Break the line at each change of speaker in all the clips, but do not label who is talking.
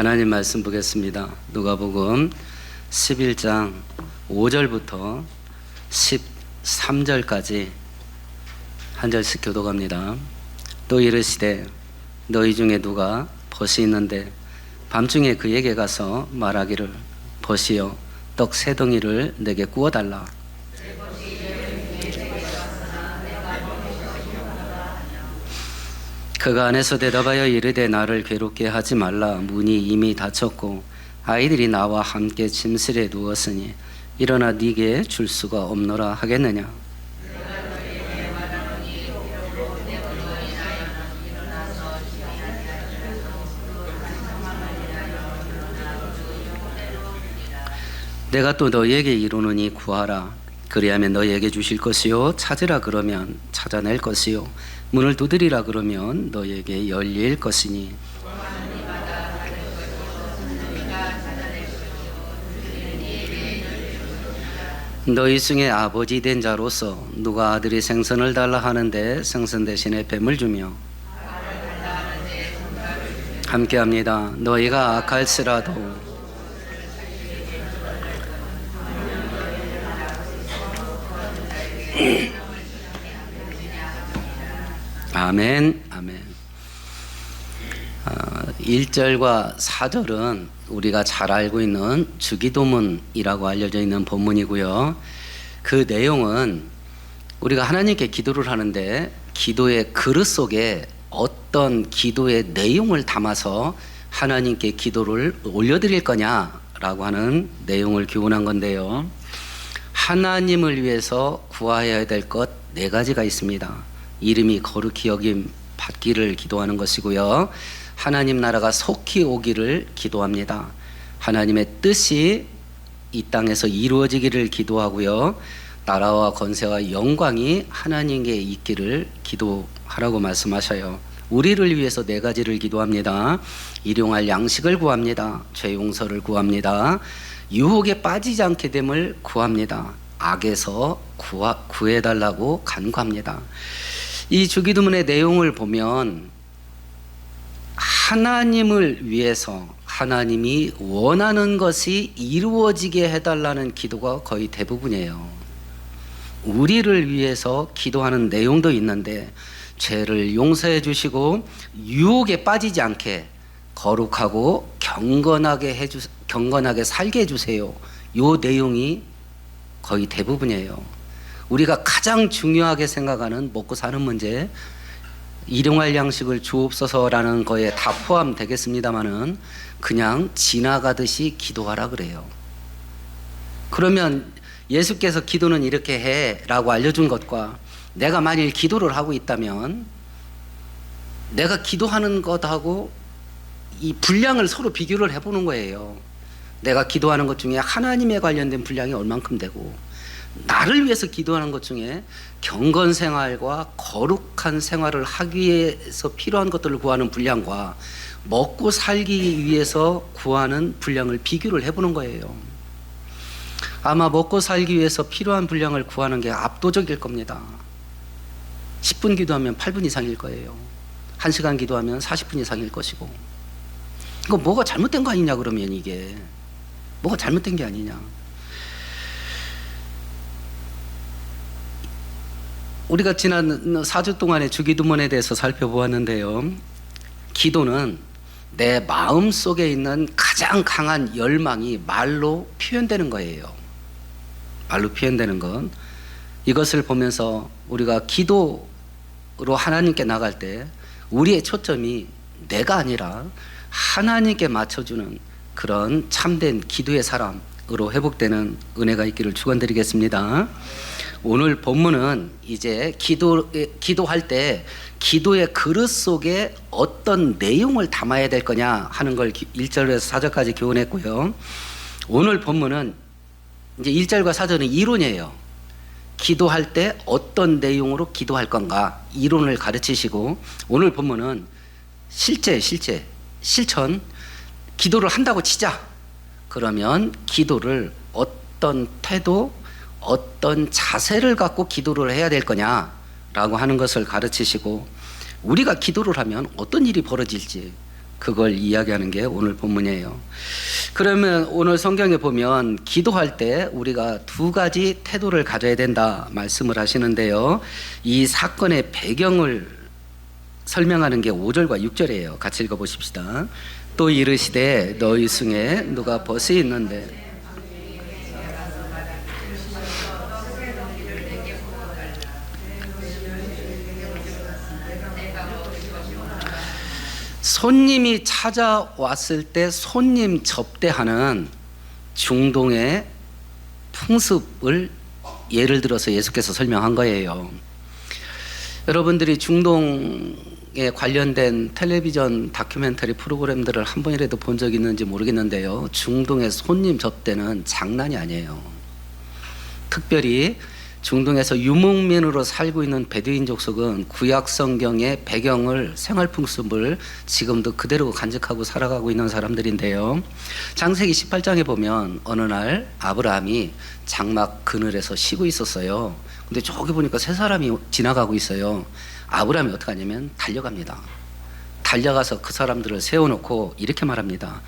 하나님 말씀 보겠습니다. 누가복음 11장 5절부터 13절까지 한 절씩 교독합니다. 또 이르시되 너희 중에 누가 벗이 있는데 밤중에 그에게 가서 말하기를 벗이여 떡 세 덩이를 내게 구워달라. 그가 안에서 대답하여 이르되 나를 괴롭게 하지 말라. 문이 이미 닫혔고 아이들이 나와 함께 침실에 누웠으니 일어나 네게 줄 수가 없노라 하겠느냐. 내가 또 너희에게 이르노니 구하라 그리하면 너희에게 주실 것이요 찾으라 그러면 찾아낼 것이요 문을 두드리라 그러면 너희에게 열릴 것이니 너희 중에 아버지 된 자로서 누가 아들이 생선을 달라 하는데 생선 대신에 뱀을 주며 함께합니다. 너희가 악할지라도 아멘, 아멘. 1절과 4절은 우리가 잘 알고 있는 주기도문이라고 알려져 있는 본문이고요. 그 내용은 우리가 하나님께 기도를 하는데 기도의 그릇 속에 어떤 기도의 내용을 담아서 하나님께 기도를 올려드릴 거냐라고 하는 내용을 교훈한 건데요. 하나님을 위해서 구하여야 될 것 4가지가 있습니다. 이름이 거룩히 여김 받기를 기도하는 것이고요. 하나님 나라가 속히 오기를 기도합니다. 하나님의 뜻이 이 땅에서 이루어지기를 기도하고요. 나라와 권세와 영광이 하나님께 있기를 기도하라고 말씀하셔요. 우리를 위해서 4가지를 기도합니다. 일용할 양식을 구합니다. 죄 용서를 구합니다. 유혹에 빠지지 않게 됨을 구합니다. 악에서 구해달라고 간구합니다. 이 주기도문의 내용을 보면 하나님을 위해서 하나님이 원하는 것이 이루어지게 해달라는 기도가 거의 대부분이에요. 우리를 위해서 기도하는 내용도 있는데 죄를 용서해 주시고 유혹에 빠지지 않게 거룩하고 경건하게 살게 해주세요. 이 내용이 거의 대부분이에요. 우리가 가장 중요하게 생각하는 먹고 사는 문제, 일용할 양식을 주옵소서라는 거에 다 포함되겠습니다마는 그냥 지나가듯이 기도하라 그래요. 그러면 예수께서 기도는 이렇게 해라고 알려준 것과 내가 만일 기도를 하고 있다면 내가 기도하는 것하고 이 분량을 서로 비교를 해보는 거예요. 내가 기도하는 것 중에 하나님에 관련된 분량이 얼만큼 되고 나를 위해서 기도하는 것 중에 경건 생활과 거룩한 생활을 하기 위해서 필요한 것들을 구하는 분량과 먹고 살기 위해서 구하는 분량을 비교를 해보는 거예요. 아마 먹고 살기 위해서 필요한 분량을 구하는 게 압도적일 겁니다. 10분 기도하면 8분 이상일 거예요. 1시간 기도하면 40분 이상일 것이고. 이거 뭐가 잘못된 거 아니냐 그러면 이게 뭐가 잘못된 게 아니냐. 우리가 지난 4주 동안의 주기도문에 대해서 살펴보았는데요. 기도는 내 마음 속에 있는 가장 강한 열망이 말로 표현되는 거예요. 말로 표현되는 것. 이것을 보면서 우리가 기도로 하나님께 나갈 때 우리의 초점이 내가 아니라 하나님께 맞춰주는 그런 참된 기도의 사람으로 회복되는 은혜가 있기를 축원드리겠습니다. 오늘 본문은 이제 기도할 때 기도의 그릇 속에 어떤 내용을 담아야 될 거냐 하는 걸 1절에서 4절까지 교훈했고요. 오늘 본문은 이제 1절과 4절은 이론이에요. 기도할 때 어떤 내용으로 기도할 건가 이론을 가르치시고 오늘 본문은 실천 기도를 한다고 치자. 그러면 기도를 어떤 태도 어떤 자세를 갖고 기도를 해야 될 거냐라고 하는 것을 가르치시고 우리가 기도를 하면 어떤 일이 벌어질지 그걸 이야기하는 게 오늘 본문이에요. 그러면 오늘 성경에 보면 기도할 때 우리가 두 가지 태도를 가져야 된다 말씀을 하시는데요. 이 사건의 배경을 설명하는 게 5절과 6절이에요. 같이 읽어보십시다. 또 이르시되 너희 중에 누가 벗이 있는데 손님이 찾아왔을 때 손님 접대하는 중동의 풍습을 예를 들어서 예수께서 설명한 거예요. 여러분들이 중동에 관련된 텔레비전 다큐멘터리 프로그램들을 한 번이라도 본 적 있는지 모르겠는데요. 중동의 손님 접대는 장난이 아니에요. 특별히 중동에서 유목민으로 살고 있는 베두인 족속은 구약 성경의 배경을 생활 풍습을 지금도 그대로 간직하고 살아가고 있는 사람들인데요. 창세기 18장에 보면 어느 날 아브라함이 장막 그늘에서 쉬고 있었어요. 근데 저기 보니까 세 사람이 지나가고 있어요. 아브라함이 어떻게 하냐면 달려갑니다. 달려가서 그 사람들을 세워놓고 이렇게 말합니다.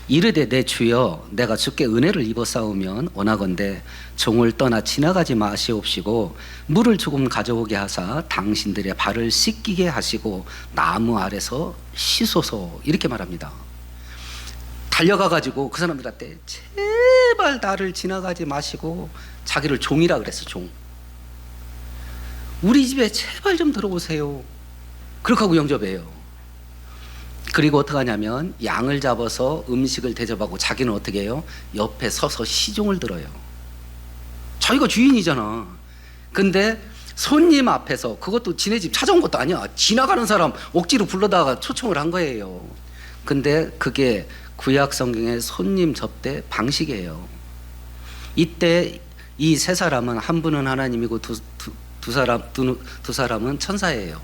이르되 내 주여 내가 주께 은혜를 입어 싸우면 원하건대 종을 떠나 지나가지 마시옵시고 물을 조금 가져오게 하사 당신들의 발을 씻기게 하시고 나무 아래서 씻소서 이렇게 말합니다. 달려가가지고 그 사람들한테 제발 나를 지나가지 마시고 자기를 종이라 그랬어. 종. 우리 집에 제발 좀 들어오세요. 그렇게 하고 영접해요. 그리고 어떻게 하냐면 양을 잡아서 음식을 대접하고 자기는 어떻게 해요? 옆에 서서 시종을 들어요. 자기가 주인이잖아. 근데 손님 앞에서, 그것도 지네 집 찾아온 것도 아니야. 지나가는 사람 억지로 불러다가 초청을 한 거예요. 근데 그게 구약 성경의 손님 접대 방식이에요. 이때 이 세 사람은 한 분은 하나님이고 두 사람은 천사예요.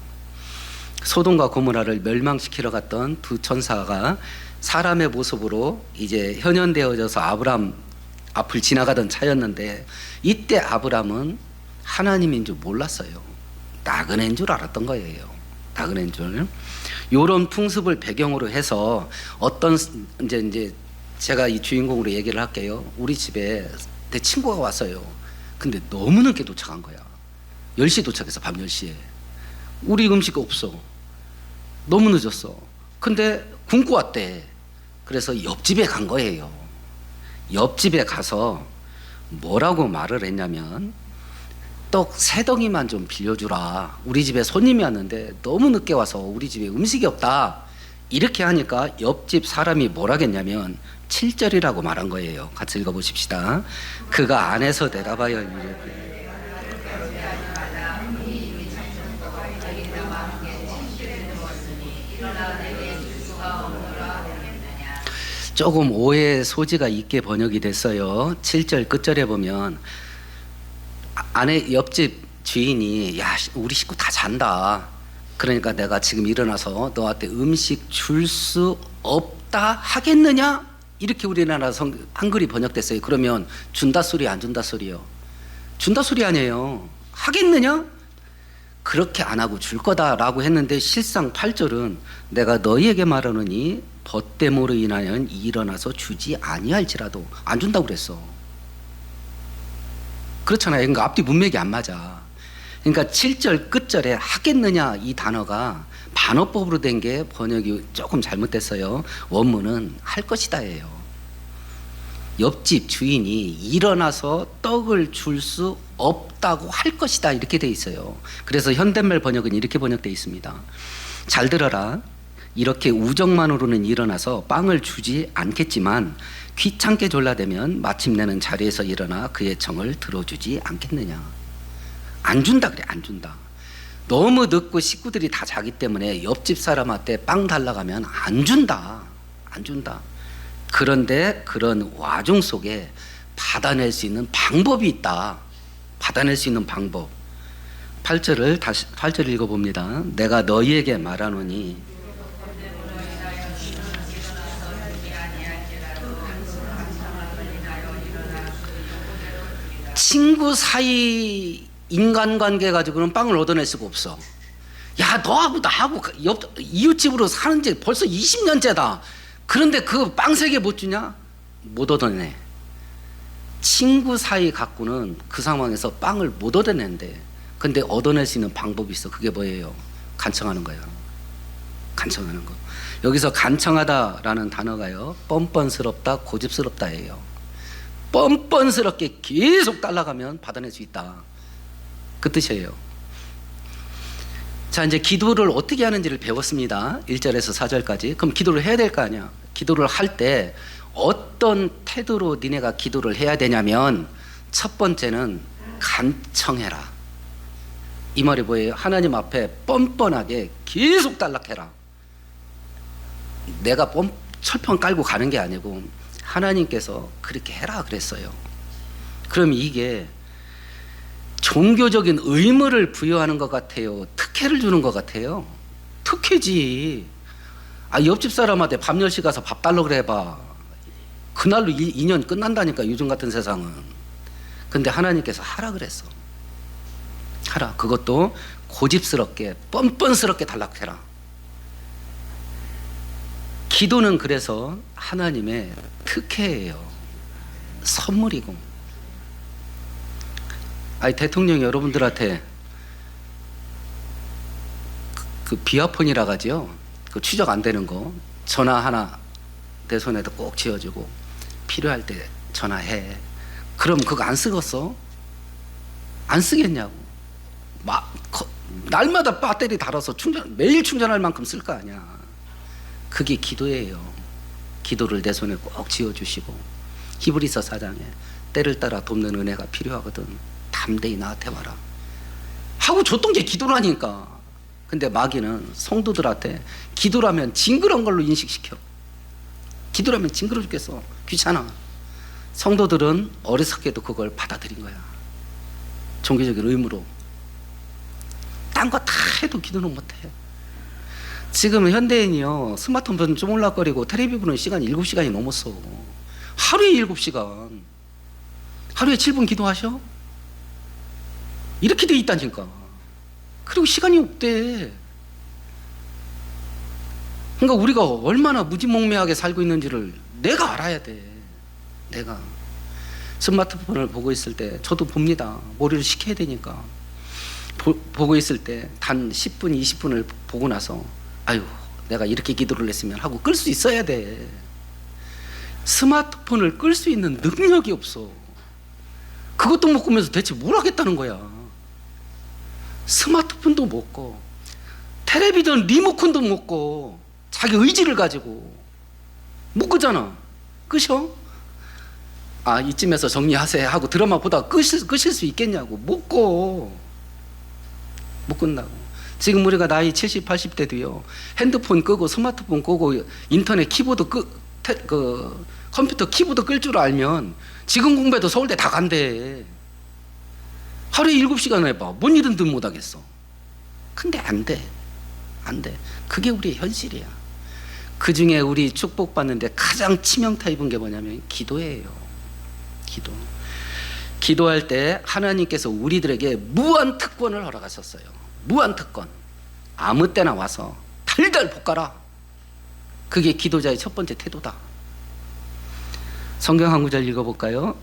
소돔과 고모라를 멸망시키러 갔던 두 천사가 사람의 모습으로 이제 현현되어져서 아브람 앞을 지나가던 차였는데 이때 아브람은 하나님인 줄 몰랐어요. 나그네인 줄 알았던 거예요. 나그네인 줄. 이런 풍습을 배경으로 해서 어떤 이제 제가 이 주인공으로 얘기를 할게요. 우리 집에 내 친구가 왔어요. 근데 너무 늦게 도착한 거야. 10시에 도착해서 밤 10시에. 우리 음식 없어. 너무 늦었어. 근데 굶고 왔대. 그래서 옆집에 간 거예요. 옆집에 가서 뭐라고 말을 했냐면 떡 3덩이만 좀 빌려주라. 우리 집에 손님이 왔는데 너무 늦게 와서 우리 집에 음식이 없다. 이렇게 하니까 옆집 사람이 뭐라겠냐면 7절이라고 말한 거예요. 같이 읽어보십시다. 그가 안에서 대답하여 이르되 조금 오해의 소지가 있게 번역이 됐어요. 7절 끝절에 보면 안에 옆집 주인이 야 우리 식구 다 잔다. 그러니까 내가 지금 일어나서 너한테 음식 줄 수 없다 하겠느냐? 이렇게 우리나라 한글이 번역됐어요. 그러면 준다 소리 안 준다 소리요? 준다 소리 아니에요. 하겠느냐? 그렇게 안 하고 줄 거다라고 했는데 실상 8절은 내가 너희에게 말하노니 벗됨으로 인하여 일어나서 주지 아니할지라도 안 준다고 그랬어. 그렇잖아요. 그러니까 앞뒤 문맥이 안 맞아. 그러니까 7절 끝절에 하겠느냐 이 단어가 반어법으로 된 게 번역이 조금 잘못됐어요. 원문은 할 것이다예요. 옆집 주인이 일어나서 떡을 줄 수 없다고 할 것이다 이렇게 돼 있어요. 그래서 현대말 번역은 이렇게 번역돼 있습니다. 잘 들어라. 이렇게 우정만으로는 일어나서 빵을 주지 않겠지만 귀찮게 졸라대면 마침내는 자리에서 일어나 그의 청을 들어주지 않겠느냐. 안 준다 그래. 안 준다. 너무 늦고 식구들이 다 자기 때문에 옆집 사람한테 빵 달라고 하면 안 준다. 안 준다. 그런데 그런 와중 속에 받아낼 수 있는 방법이 있다. 받아낼 수 있는 방법. 8절 읽어봅니다. 내가 너희에게 말하노니 친구 사이 인간관계 가지고는 빵을 얻어낼 수가 없어. 야, 너하고 나하고 옆 이웃집으로 사는 지 벌써 20년째다. 그런데 그 빵 3개 못 주냐? 못 얻어내. 친구 사이 갖고는 그 상황에서 빵을 못 얻어낸대. 근데 얻어낼 수 있는 방법이 있어. 그게 뭐예요? 간청하는 거예요. 간청하는 거. 여기서 간청하다라는 단어가요, 뻔뻔스럽다, 고집스럽다예요. 뻔뻔스럽게 계속 달라가면 받아낼 수 있다, 그 뜻이에요. 자, 이제 기도를 어떻게 하는지를 배웠습니다. 1절에서 4절까지. 그럼 기도를 해야 될 거 아니야. 기도를 할 때 어떤 태도로 니네가 기도를 해야 되냐면, 첫 번째는 간청해라. 이 말이 뭐예요? 하나님 앞에 뻔뻔하게 계속 단락해라. 내가 철판 깔고 가는 게 아니고 하나님께서 그렇게 해라 그랬어요. 그럼 이게 종교적인 의무를 부여하는 것 같아요? 특혜를 주는 것 같아요? 특혜지. 옆집 사람한테 밤 10시 가서 밥 달라고 그래 봐. 그날로 인연 끝난다니까, 요즘 같은 세상은. 근데 하나님께서 하라 그랬어. 하라. 그것도 고집스럽게 뻔뻔스럽게 단락해라. 기도는 그래서 하나님의 특혜예요. 선물이고. 대통령이 여러분들한테 그 비아폰이라 가지요, 그 추적 안 되는 거 전화 하나 내 손에다 꼭 쥐어주고 필요할 때 전화해. 그럼 그거 안 쓰겠어? 안 쓰겠냐고. 날마다 배터리 달아서 매일 충전할 만큼 쓸 거 아니야. 그게 기도예요. 기도를 내 손에 꼭 쥐어주시고, 히브리서 4장에 때를 따라 돕는 은혜가 필요하거든, 담대히 나한테 와라 하고 줬던 게 기도라니까. 근데 마귀는 성도들한테 기도라면 징그러운 걸로 인식시켜. 기도라면 징그러 죽겠어, 귀찮아. 성도들은 어리석게도 그걸 받아들인 거야. 종교적인 의무로. 딴 거 다 해도 기도는 못해. 지금 현대인이요, 스마트폰 좀 올락거리고 텔레비 보는 시간이 7시간이 넘었어. 하루에 7시간. 하루에 7분 기도하셔? 이렇게 돼 있다니까. 그리고 시간이 없대. 그러니까 우리가 얼마나 무지몽매하게 살고 있는지를 내가 알아야 돼. 내가 스마트폰을 보고 있을 때 저도 봅니다. 머리를 식혀야 되니까. 보고 있을 때 단 10분, 20분을 보고 나서 아유, 내가 이렇게 기도를 했으면 하고 끌 수 있어야 돼. 스마트폰을 끌 수 있는 능력이 없어. 그것도 못 꾸면서 대체 뭘 하겠다는 거야. 스마트폰도 못 꺼, 텔레비전 리모컨도 못 꺼. 자기 의지를 가지고 못 끄잖아. 끄셔? 이쯤에서 정리하세요 하고 드라마 보다가 끄실 수 있겠냐고. 못 꺼. 못 끈다고. 지금 우리가 나이 70, 80대도요, 핸드폰 끄고 스마트폰 끄고 인터넷 키보드 컴퓨터 키보드 끌 줄 알면 지금 공부해도 서울대 다 간대. 하루에 7시간 해봐. 뭔 일은 못 하겠어. 근데 안 돼. 안 돼. 그게 우리의 현실이야. 그 중에 우리 축복받는데 가장 치명타 입은 게 뭐냐면 기도예요. 기도. 기도할 때 하나님께서 우리들에게 무한 특권을 허락하셨어요. 무한 특권. 아무 때나 와서 달달 볶아라. 그게 기도자의 첫 번째 태도다. 성경 한 구절 읽어볼까요?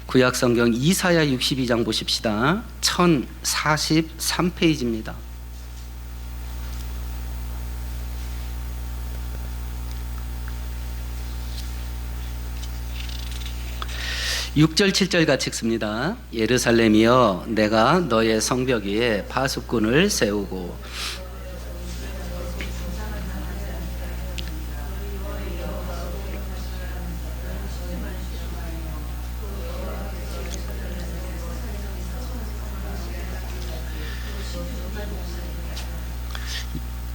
구약 성경 이사야 62장 보십시다. 1043페이지입니다. 6절 7절 같이 읽습니다. 예루살렘이여, 내가 너의 성벽 위에 파수꾼을 세우고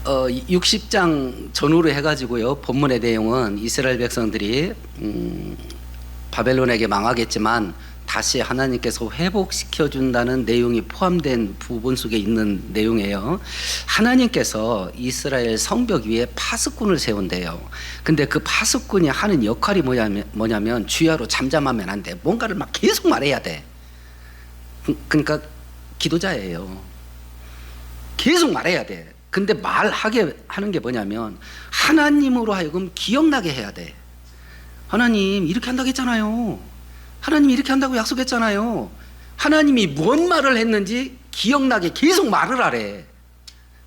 어, 60장 전후로 해가지고요, 본문의 내용은 이스라엘 백성들이 바벨론에게 망하겠지만 다시 하나님께서 회복시켜준다는 내용이 포함된 부분 속에 있는 내용이에요. 하나님께서 이스라엘 성벽 위에 파수꾼을 세운대요. 근데 그 파수꾼이 하는 역할이 뭐냐면 주야로 잠잠하면 안 돼. 뭔가를 막 계속 말해야 돼. 그러니까 기도자예요. 계속 말해야 돼. 근데 말하게 하는 게 뭐냐면 하나님으로 하여금 기억나게 해야 돼. 하나님 이렇게 한다고 했잖아요. 하나님 이렇게 한다고 약속했잖아요. 하나님이 뭔 말을 했는지 기억나게 계속 말을 하래.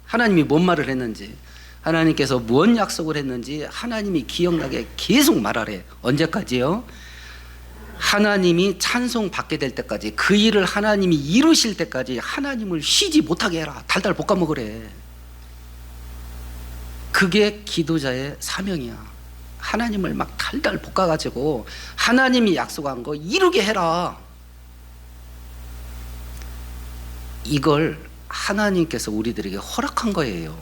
하나님이 뭔 말을 했는지, 하나님께서 뭔 약속을 했는지 하나님이 기억나게 계속 말하래. 언제까지요? 하나님이 찬송 받게 될 때까지, 그 일을 하나님이 이루실 때까지 하나님을 쉬지 못하게 해라. 달달 볶아 먹으래. 그게 기도자의 사명이야. 하나님을 막 달달 볶아가지고 하나님이 약속한 거 이루게 해라. 이걸 하나님께서 우리들에게 허락한 거예요.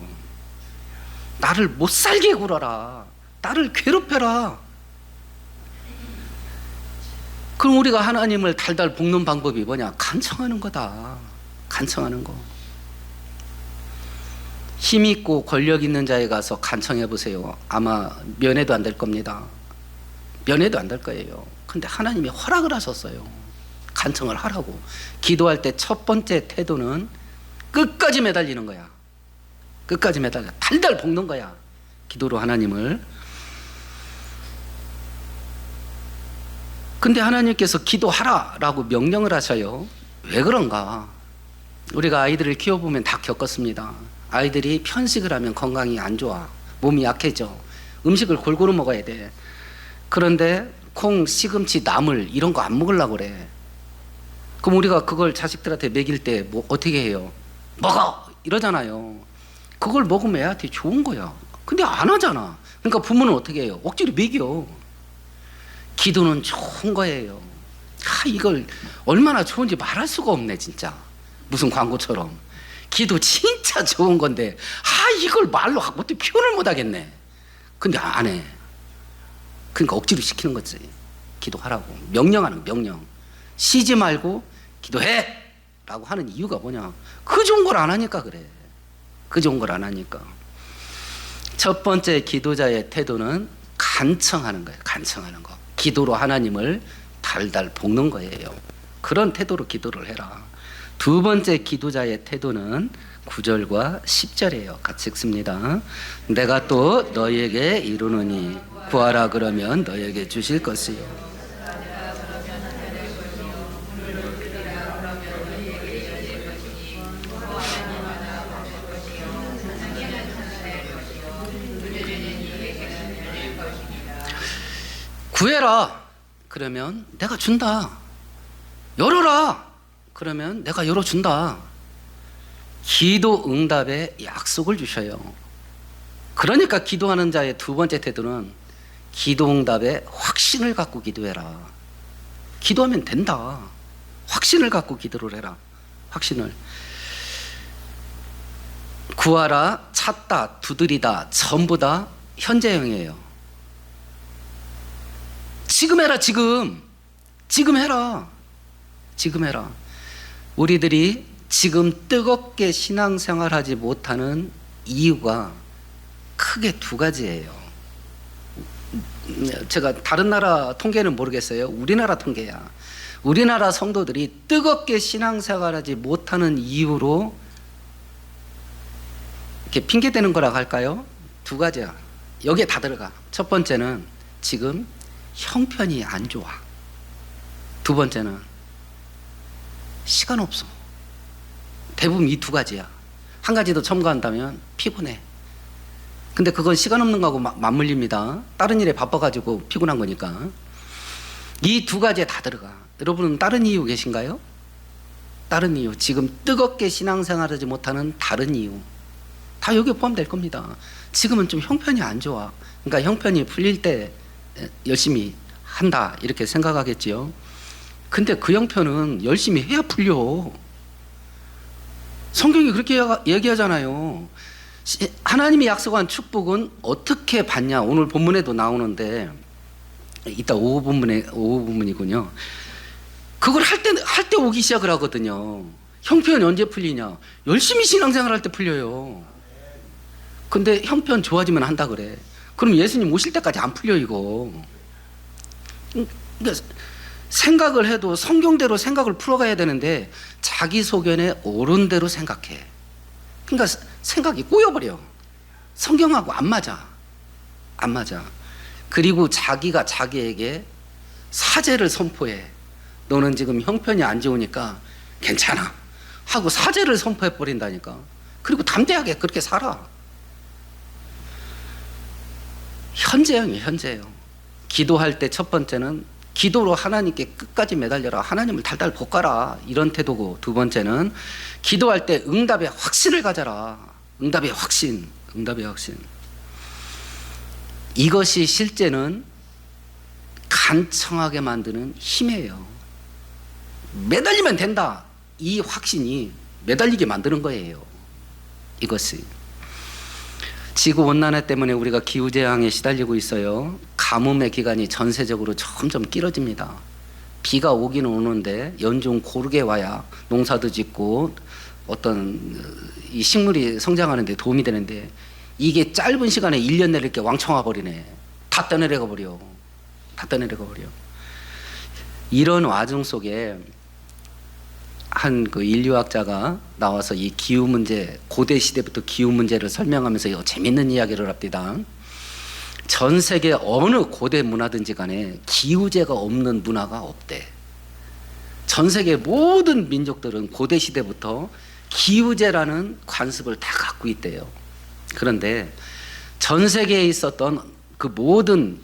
나를 못 살게 굴어라. 나를 괴롭혀라. 그럼 우리가 하나님을 달달 볶는 방법이 뭐냐? 간청하는 거다. 간청하는 거. 힘 있고 권력 있는 자에 가서 간청해 보세요. 아마 면회도 안 될 겁니다. 면회도 안 될 거예요. 근데 하나님이 허락을 하셨어요. 간청을 하라고. 기도할 때 첫 번째 태도는 끝까지 매달리는 거야. 끝까지 매달려. 달달 볶는 거야. 기도로 하나님을. 근데 하나님께서 기도하라라고 명령을 하셔요. 왜 그런가? 우리가 아이들을 키워보면 다 겪었습니다. 아이들이 편식을 하면 건강이 안 좋아. 몸이 약해져. 음식을 골고루 먹어야 돼. 그런데 콩, 시금치, 나물 이런 거 안 먹으려고 그래. 그럼 우리가 그걸 자식들한테 먹일 때 뭐 어떻게 해요? 먹어! 이러잖아요. 그걸 먹으면 애한테 좋은 거야. 근데 안 하잖아. 그러니까 부모는 어떻게 해요? 억지로 먹여. 기도는 좋은 거예요. 이걸 얼마나 좋은지 말할 수가 없네 진짜. 무슨 광고처럼. 기도 진짜 좋은 건데 이걸 말로 어떻게 표현을 못 하겠네. 근데 안 해. 그러니까 억지로 시키는 거지. 기도하라고. 명령하는 명령. 쉬지 말고 기도해! 라고 하는 이유가 뭐냐? 그 좋은 걸 안 하니까 그래. 그 좋은 걸 안 하니까. 첫 번째 기도자의 태도는 간청하는 거예요. 간청하는 거. 기도로 하나님을 달달 볶는 거예요. 그런 태도로 기도를 해라. 두 번째 기도자의 태도는 9절과 10절이에요. 같이 읽습니다. 내가 또 너희에게 이루노니 구하라 그러면 너희에게 주실 것이요. 구해라 그러면 내가 준다. 열어라 그러면 내가 열어준다. 기도 응답의 약속을 주셔요. 그러니까 기도하는 자의 두 번째 태도는 기도 응답의 확신을 갖고 기도해라. 기도하면 된다. 확신을 갖고 기도를 해라. 확신을. 구하라, 찾다, 두드리다 전부 다 현재형이에요. 지금 해라. 지금 해라. 지금 해라. 우리들이 지금 뜨겁게 신앙생활하지 못하는 이유가 크게 두 가지예요. 제가 다른 나라 통계는 모르겠어요. 우리나라 통계야. 우리나라 성도들이 뜨겁게 신앙생활하지 못하는 이유로 이렇게 핑계대는 거라고 할까요? 두 가지야. 여기에 다 들어가. 첫 번째는 지금 형편이 안 좋아. 두 번째는 시간 없어. 대부분 이 두 가지야. 한 가지 더 첨가한다면 피곤해. 근데 그건 시간 없는 거하고 맞물립니다. 다른 일에 바빠가지고 피곤한 거니까. 이 두 가지에 다 들어가. 여러분은 다른 이유 계신가요? 다른 이유. 지금 뜨겁게 신앙생활하지 못하는 다른 이유. 다 여기에 포함될 겁니다. 지금은 좀 형편이 안 좋아. 그러니까 형편이 풀릴 때 열심히 한다 이렇게 생각하겠지요. 근데 그 형편은 열심히 해야 풀려. 성경이 그렇게 얘기하잖아요. 하나님이 약속한 축복은 어떻게 받냐. 오늘 본문에도 나오는데 이따 오후 본문이군요. 그걸 할 때 오기 시작을 하거든요. 형편이 언제 풀리냐? 열심히 신앙생활 할 때 풀려요. 근데 형편 좋아지면 한다 그래. 그럼 예수님 오실 때까지 안 풀려 이거. 그러니까 생각을 해도 성경대로 생각을 풀어가야 되는데 자기 소견에 옳은 대로 생각해. 그러니까 생각이 꼬여버려. 성경하고 안 맞아. 안 맞아. 그리고 자기가 자기에게 사죄를 선포해. 너는 지금 형편이 안 좋으니까 괜찮아 하고 사죄를 선포해 버린다니까. 그리고 담대하게 그렇게 살아. 현재형이에요. 현재형. 기도할 때 첫 번째는 기도로 하나님께 끝까지 매달려라. 하나님을 달달 볶아라. 이런 태도고, 두 번째는 기도할 때 응답의 확신을 가져라. 응답의 확신. 응답의 확신. 이것이 실제는 간청하게 만드는 힘이에요. 매달리면 된다. 이 확신이 매달리게 만드는 거예요. 이것이. 지구온난화 때문에 우리가 기후재앙에 시달리고 있어요. 가뭄의 기간이 전세적으로 점점 길어집니다. 비가 오기는 오는데 연중 고르게 와야 농사도 짓고 어떤 이 식물이 성장하는 데 도움이 되는데, 이게 짧은 시간에 1년 내를 게 왕창 와버리네. 다 떠내려가 버려. 다 떠내려가 버려. 이런 와중 속에 한 그 인류학자가 나와서 이 기후 문제, 고대 시대부터 기후 문제를 설명하면서 재밌는 이야기를 합니다. 전 세계 어느 고대 문화든지 간에 기후제가 없는 문화가 없대. 전 세계 모든 민족들은 고대 시대부터 기후제라는 관습을 다 갖고 있대요. 그런데 전 세계에 있었던 그 모든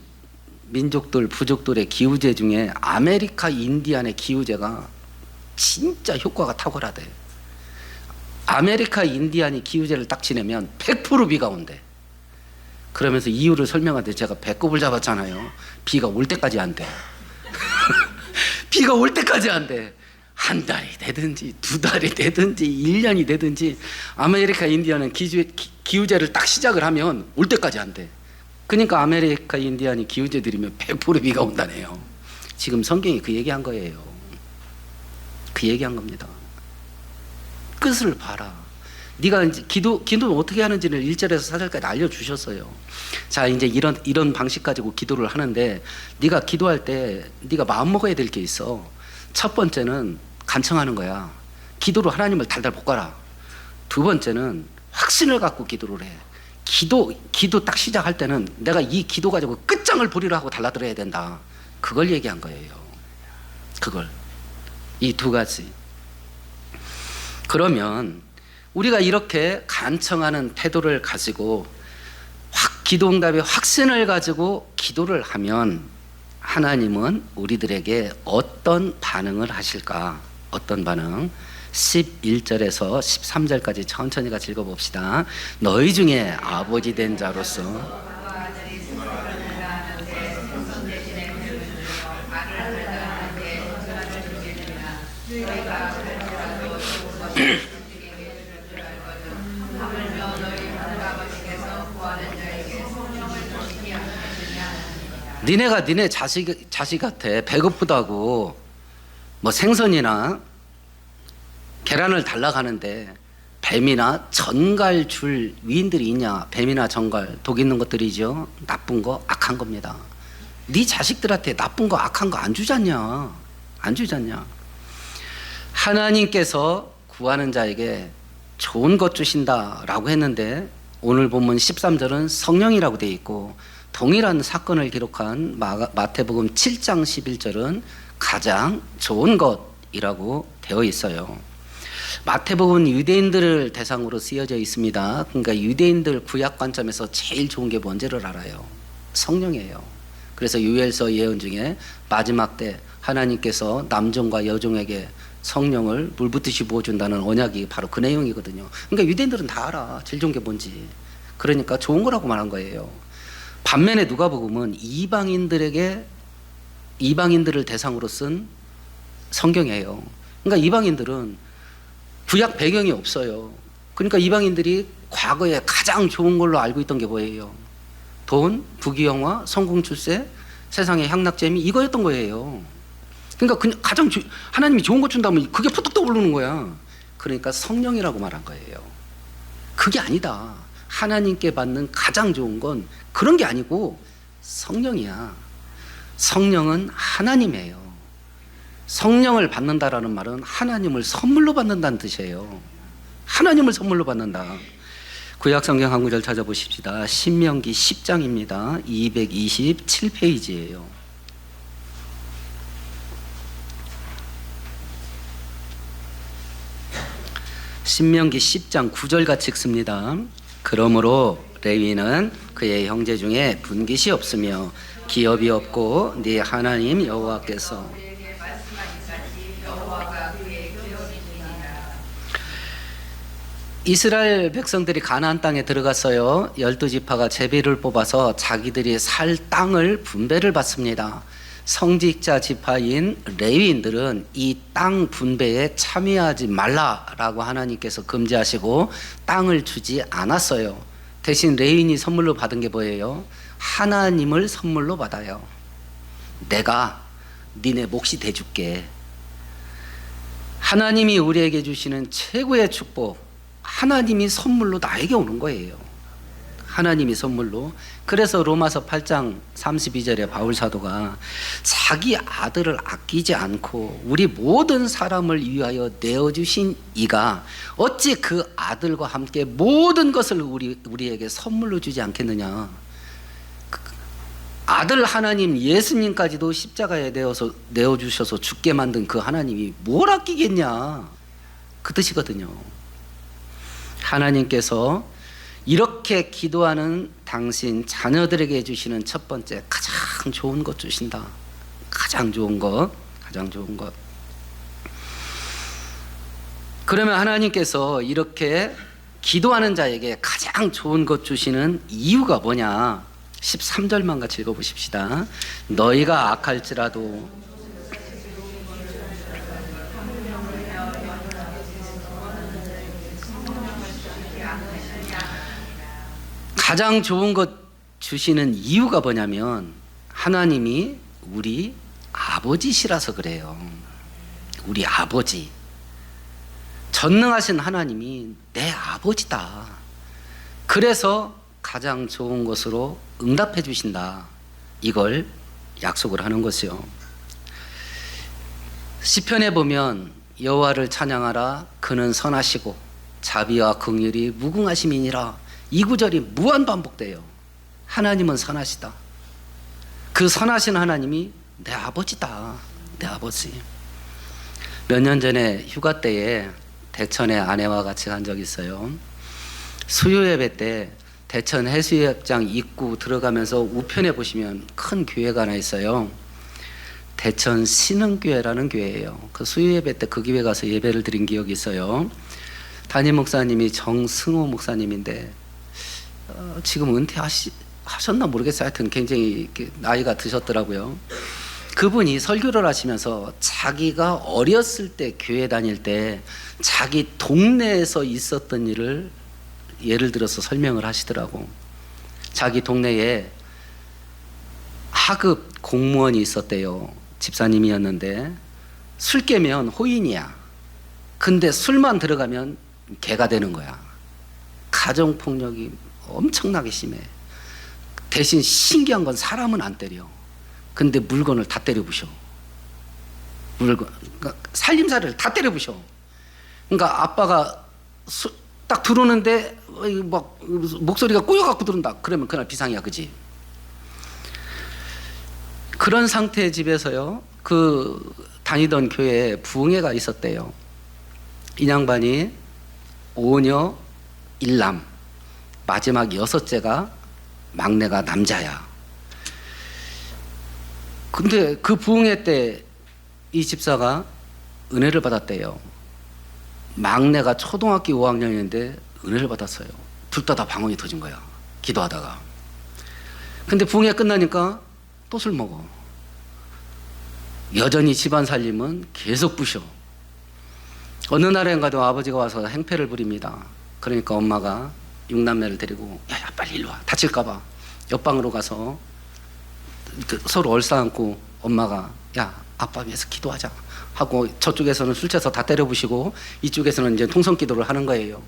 민족들, 부족들의 기후제 중에 아메리카 인디안의 기후제가 진짜 효과가 탁월하대. 아메리카 인디안이 기후제를 딱 지내면 100% 비가 온대. 그러면서 이유를 설명하는데 제가 배꼽을 잡았잖아요. 비가 올 때까지 안 돼. 비가 올 때까지 안 돼. 한 달이 되든지 두 달이 되든지 1년이 되든지 아메리카 인디안은 기후제를 딱 시작을 하면 올 때까지 안 돼. 그러니까 아메리카 인디안이 기후제 들이면 100% 비가 온다네요. 지금 성경이 그 얘기한 거예요. 그 얘기한 겁니다. 끝을 봐라. 네가 이제 기도는 어떻게 하는지를 1절에서 4절까지 알려주셨어요. 자, 이제 이런 방식 가지고 기도를 하는데, 네가 기도할 때 네가 마음 먹어야 될 게 있어. 첫 번째는 간청하는 거야. 기도로 하나님을 달달 볶아라. 두 번째는 확신을 갖고 기도를 해. 기도 딱 시작할 때는 내가 이 기도 가지고 끝장을 보리라 하고 달라들어야 된다. 그걸 얘기한 거예요. 그걸. 이 두 가지. 그러면 우리가 이렇게 간청하는 태도를 가지고 기도응답의 확신을 가지고 기도를 하면 하나님은 우리들에게 어떤 반응을 하실까? 어떤 반응? 11절에서 13절까지 천천히 같이 읽어봅시다. 너희 중에 아버지 된 자로서 니네가 니네 자식한테 배고프다고 뭐 생선이나 계란을 달라고 하는데 뱀이나 전갈 줄 위인들이 있냐? 뱀이나 전갈, 독 있는 것들이죠. 나쁜 거, 악한 겁니다. 네 자식들한테 나쁜 거, 악한 거 안 주잖냐? 안 주잖냐? 하나님께서 구하는 자에게 좋은 것 주신다라고 했는데, 오늘 본문 13절은 성령이라고 되어 있고, 동일한 사건을 기록한 마태복음 7장 11절은 가장 좋은 것이라고 되어 있어요. 마태복음은 유대인들을 대상으로 쓰여져 있습니다. 그러니까 유대인들 구약 관점에서 제일 좋은 게 뭔지를 알아요. 성령이에요. 그래서 요엘서 예언 중에 마지막 때 하나님께서 남종과 여종에게 성령을 물붓듯이 부어준다는 언약이 바로 그 내용이거든요. 그러니까 유대인들은 다 알아. 제일 좋은 게 뭔지. 그러니까 좋은 거라고 말한 거예요. 반면에 누가복음은 이방인들을 대상으로 쓴 성경이에요. 그러니까 이방인들은 구약 배경이 없어요. 그러니까 이방인들이 과거에 가장 좋은 걸로 알고 있던 게 뭐예요? 돈, 부귀영화, 성공 출세, 세상의 향락재미, 이거였던 거예요. 그러니까 가장 하나님이 좋은 것 준다면 그게 푸떡 떠오르는 거야. 그러니까 성령이라고 말한 거예요. 그게 아니다. 하나님께 받는 가장 좋은 건 그런 게 아니고 성령이야. 성령은 하나님이에요. 성령을 받는다라는 말은 하나님을 선물로 받는다는 뜻이에요. 하나님을 선물로 받는다. 구약 성경 한 구절 찾아보십시다. 신명기 10장입니다. 227페이지예요. 신명기 10장 9절 같이 읽습니다. 그러므로 레위는 그의 형제 중에 분깃이 없으며 기업이 없고 네 하나님 여호와께서 이스라엘 백성들이 가나안 땅에 들어갔어요. 12지파가 제비를 뽑아서 자기들이 살 땅을 분배를 받습니다. 성직자 지파인 레위인들은 이 땅 분배에 참여하지 말라라고 하나님께서 금지하시고 땅을 주지 않았어요. 대신 레위인이 선물로 받은 게 뭐예요? 하나님을 선물로 받아요. 내가 니네 몫이 돼줄게. 하나님이 우리에게 주시는 최고의 축복, 하나님이 선물로 나에게 오는 거예요. 하나님이 선물로. 그래서 로마서 8장 32절에 바울 사도가 자기 아들을 아끼지 않고 우리 모든 사람을 위하여 내어주신 이가 어찌 그 아들과 함께 모든 것을 우리에게 선물로 주지 않겠느냐. 아들 하나님 예수님까지도 십자가에 내어주셔서 죽게 만든 그 하나님이 뭘 아끼겠냐, 그 뜻이거든요. 하나님께서 이렇게 기도하는 당신 자녀들에게 주시는 첫 번째 가장 좋은 것 주신다. 가장 좋은 것. 그러면 하나님께서 이렇게 기도하는 자에게 가장 좋은 것 주시는 이유가 뭐냐? 13절만 같이 읽어보십시다. 너희가 악할지라도 가장 좋은 것 주시는 이유가 뭐냐면 하나님이 우리 아버지시라서 그래요. 우리 아버지. 전능하신 하나님이 내 아버지다. 그래서 가장 좋은 것으로 응답해 주신다. 이걸 약속을 하는 것이요. 시편에 보면 여호와를 찬양하라. 그는 선하시고 자비와 긍휼이 무궁하심이니라. 이 구절이 무한 반복돼요. 하나님은 선하시다. 그 선하신 하나님이 내 아버지다. 내 아버지. 몇 년 전에 휴가 때에 대천에 아내와 같이 간 적이 있어요. 수요예배 때 대천 해수욕장 입구 들어가면서 우편에 보시면 큰 교회가 하나 있어요. 대천 신흥교회라는 교회예요. 그 수요예배 때 그 교회 가서 예배를 드린 기억이 있어요. 담임 목사님이 정승호 목사님인데 지금 은퇴하셨나 모르겠어요. 하여튼 굉장히 나이가 드셨더라고요. 그분이 설교를 하시면서 자기가 어렸을 때 교회 다닐 때 자기 동네에서 있었던 일을 예를 들어서 설명을 하시더라고. 자기 동네에 하급 공무원이 있었대요. 집사님이었는데 술 깨면 호인이야. 근데 술만 들어가면 개가 되는 거야. 가정폭력이 엄청나게 심해. 대신 신기한 건 사람은 안 때려. 근데 물건을 다 때려 부셔. 그러니까 살림살이를 다 때려 부셔. 그러니까 아빠가 딱 들어오는데 막 목소리가 꼬여갖고 들어온다. 그러면 그날 비상이야, 그지? 그런 상태의 집에서요, 그 다니던 교회에 부흥회가 있었대요. 이 양반이 5녀 1남, 마지막 6째가 막내가 남자야. 근데 그 부흥회 때 이 집사가 은혜를 받았대요. 막내가 초등학교 5학년인데 은혜를 받았어요. 둘 다 방언이 터진 거야, 기도하다가. 근데 부흥회 끝나니까 또 술 먹어. 여전히 집안 살림은 계속 부셔. 어느 날엔가도 아버지가 와서 행패를 부립니다. 그러니까 엄마가 6남매를 데리고 야 빨리 일로 와. 다칠까봐 옆방으로 가서 서로 얼싸안고 엄마가 야 아빠 위해서 기도하자 하고, 저쪽에서는 술 취해서 다 때려부시고 이쪽에서는 이제 통성기도를 하는 거예요.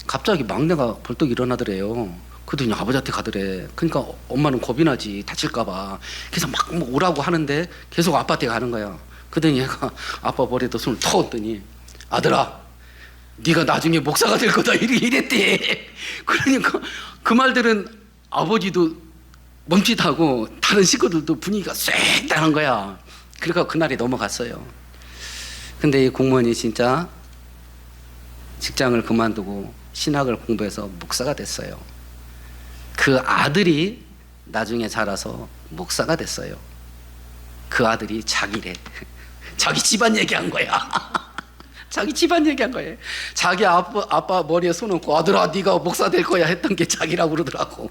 갑자기 막내가 벌떡 일어나더래요. 그러더니 아버지한테 가더래. 그러니까 엄마는 겁이 나지, 다칠까봐. 그래서 막 오라고 하는데 계속 아빠한테 가는 거야. 그러더니 얘가 아빠 머리에다 손을 턱 얹더니 아들아, 네가 나중에 목사가 될 거다 이랬대. 그러니까 그 말들은 아버지도 멈칫하고 다른 식구들도 분위기가 쎄다는 거야. 그러니까 그날이 넘어갔어요. 근데 이 공무원이 진짜 직장을 그만두고 신학을 공부해서 목사가 됐어요. 그 아들이 나중에 자라서 목사가 됐어요. 그 아들이 자기래. 자기 집안 얘기한 거야. 자기 집안 얘기한 거예요. 자기 아빠 머리에 손 얹고 아들아 네가 목사 될 거야 했던 게 자기라고 그러더라고.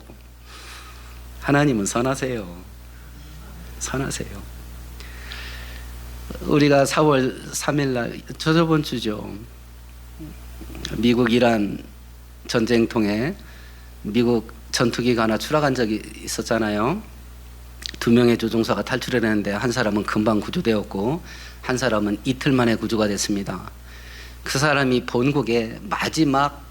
하나님은 선하세요. 선하세요. 우리가 4월 3일 날 저번 주죠. 미국 이란 전쟁 통해 미국 전투기가 하나 추락한 적이 있었잖아요. 2명의 조종사가 탈출해냈는데 한 사람은 금방 구조되었고 한 사람은 이틀 만에 구조가 됐습니다. 그 사람이 본국에 마지막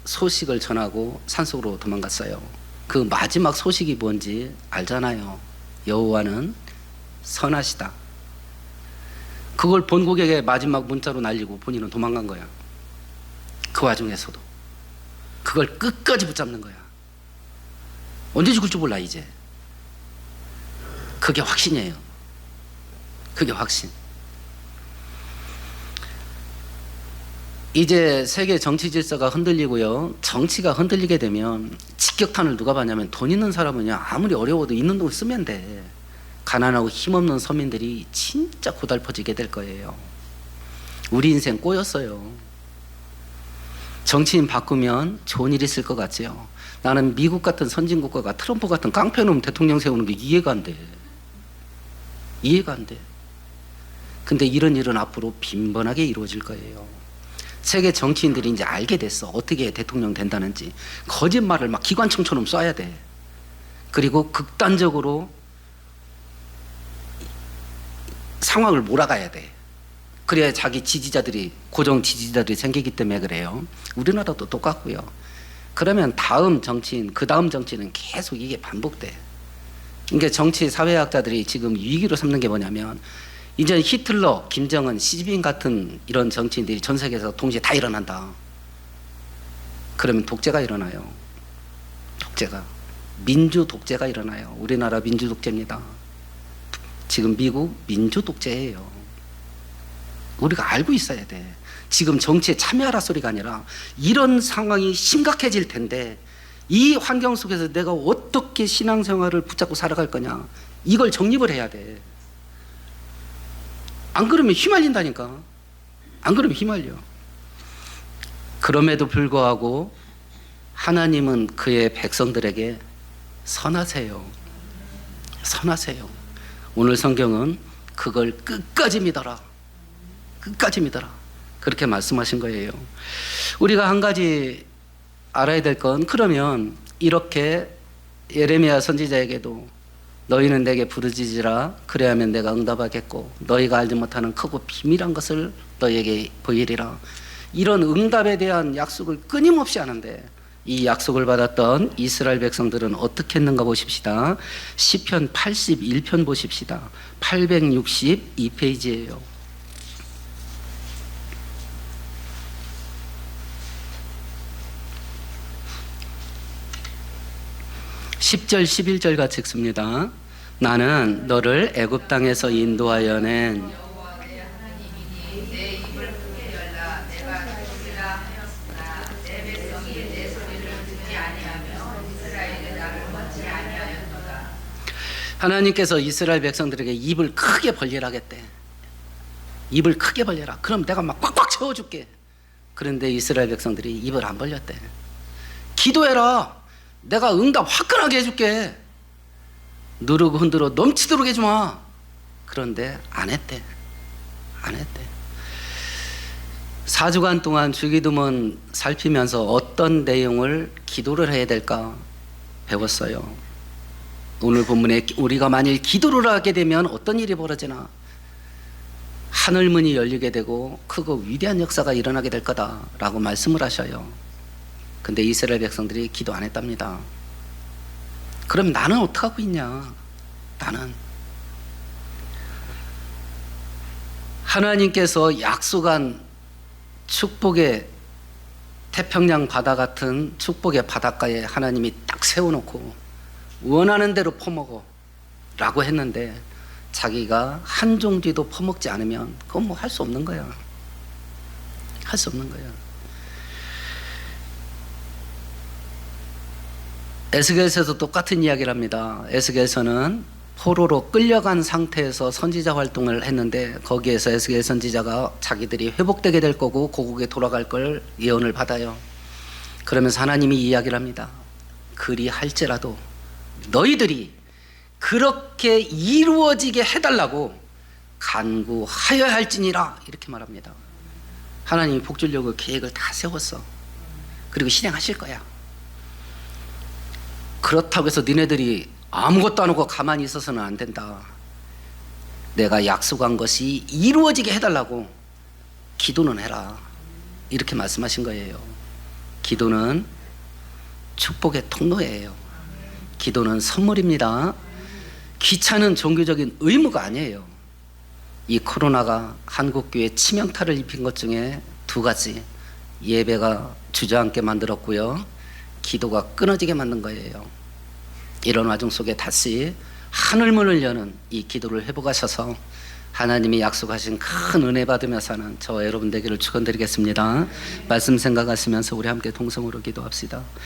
소식을 전하고 산속으로 도망갔어요. 그 마지막 소식이 뭔지 알잖아요. 여호와는 선하시다. 그걸 본국에게 마지막 문자로 날리고 본인은 도망간 거야. 그 와중에서도 그걸 끝까지 붙잡는 거야. 언제 죽을 줄 몰라 이제. 그게 확신이에요. 그게 확신. 이제 세계 정치 질서가 흔들리고요. 정치가 흔들리게 되면 직격탄을 누가 받냐면 돈 있는 사람은요 아무리 어려워도 있는 돈 쓰면 돼. 가난하고 힘없는 서민들이 진짜 고달퍼지게 될 거예요. 우리 인생 꼬였어요. 정치인 바꾸면 좋은 일 있을 것 같지요. 나는 미국 같은 선진국가가 트럼프 같은 깡패놈 대통령 세우는 게 이해가 안 돼. 이해가 안 돼. 근데 이런 일은 앞으로 빈번하게 이루어질 거예요. 세계 정치인들이 이제 알게 됐어. 어떻게 대통령 된다는지. 거짓말을 막 기관총처럼 쏴야 돼. 그리고 극단적으로 상황을 몰아가야 돼. 그래야 자기 지지자들이, 고정 지지자들이 생기기 때문에 그래요. 우리나라도 똑같고요. 그러면 다음 정치인, 그 다음 정치인은 계속 이게 반복돼. 그러니까 정치 사회학자들이 지금 위기로 삼는 게 뭐냐면 이제 히틀러, 김정은, 시진핑 같은 이런 정치인들이 전 세계에서 동시에 다 일어난다. 그러면 독재가 일어나요. 독재가. 민주 독재가 일어나요. 우리나라 민주 독재입니다. 지금 미국 민주 독재예요. 우리가 알고 있어야 돼. 지금 정치에 참여하라 소리가 아니라 이런 상황이 심각해질 텐데 이 환경 속에서 내가 어떻게 신앙생활을 붙잡고 살아갈 거냐, 이걸 정립을 해야 돼. 안 그러면 휘말린다니까. 안 그러면 휘말려. 그럼에도 불구하고 하나님은 그의 백성들에게 선하세요. 선하세요. 오늘 성경은 그걸 끝까지 믿어라. 끝까지 믿어라. 그렇게 말씀하신 거예요. 우리가 한 가지 알아야 될 건, 그러면 이렇게 예레미야 선지자에게도 너희는 내게 부르짖으라 그래야면 내가 응답하겠고 너희가 알지 못하는 크고 비밀한 것을 너희에게 보이리라. 이런 응답에 대한 약속을 끊임없이 하는데 이 약속을 받았던 이스라엘 백성들은 어떻게 했는가 보십시다. 시편 81편 보십시다. 862페이지예요. 10절 11절 같이 읽습니다. 나는 너를 애굽 땅에서 인도하여 낸 하나님께서 이스라엘 백성들에게 입을 크게 벌리라 하겠대. 입을 크게 벌려라. 그럼 내가 막 꽉꽉 채워줄게. 그런데 이스라엘 백성들이 입을 안 벌렸대. 기도해라. 내가 응답 화끈하게 해줄게. 누르고 흔들어 넘치도록 해주마. 그런데 안 했대. 안 했대. 4주간 동안 주기도문 살피면서 어떤 내용을 기도를 해야 될까 배웠어요. 오늘 본문에 우리가 만일 기도를 하게 되면 어떤 일이 벌어지나, 하늘문이 열리게 되고 크고 위대한 역사가 일어나게 될 거다라고 말씀을 하셔요. 근데 이스라엘 백성들이 기도 안 했답니다. 그럼 나는 어떡하고 있냐? 나는 하나님께서 약속한 축복의 태평양 바다 같은 축복의 바닷가에 하나님이 딱 세워놓고 원하는 대로 퍼먹어 라고 했는데 자기가 한 종지도 퍼먹지 않으면 그건 뭐 할 수 없는 거야. 할 수 없는 거야. 에스겔서도 똑같은 이야기를 합니다. 에스겔서는 포로로 끌려간 상태에서 선지자 활동을 했는데 거기에서 에스겔 선지자가 자기들이 회복되게 될 거고 고국에 돌아갈 걸 예언을 받아요. 그러면서 하나님이 이야기를 합니다. 그리할지라도 너희들이 그렇게 이루어지게 해달라고 간구하여야 할지니라 이렇게 말합니다. 하나님이 복 주려고 계획을 다 세웠어. 그리고 실행하실 거야. 그렇다고 해서 니네들이 아무것도 안 하고 가만히 있어서는 안 된다. 내가 약속한 것이 이루어지게 해달라고 기도는 해라. 이렇게 말씀하신 거예요. 기도는 축복의 통로예요. 기도는 선물입니다. 귀찮은 종교적인 의무가 아니에요. 이 코로나가 한국교회에 치명타를 입힌 것 중에 두 가지. 예배가 주저앉게 만들었고요. 기도가 끊어지게 만든 거예요. 이런 와중 속에 다시 하늘문을 여는 이 기도를 회복하셔서 하나님이 약속하신 큰 은혜 받으며 사는 저와 여러분 되기를 축원드리겠습니다. 말씀 생각하시면서 우리 함께 동성으로 기도합시다.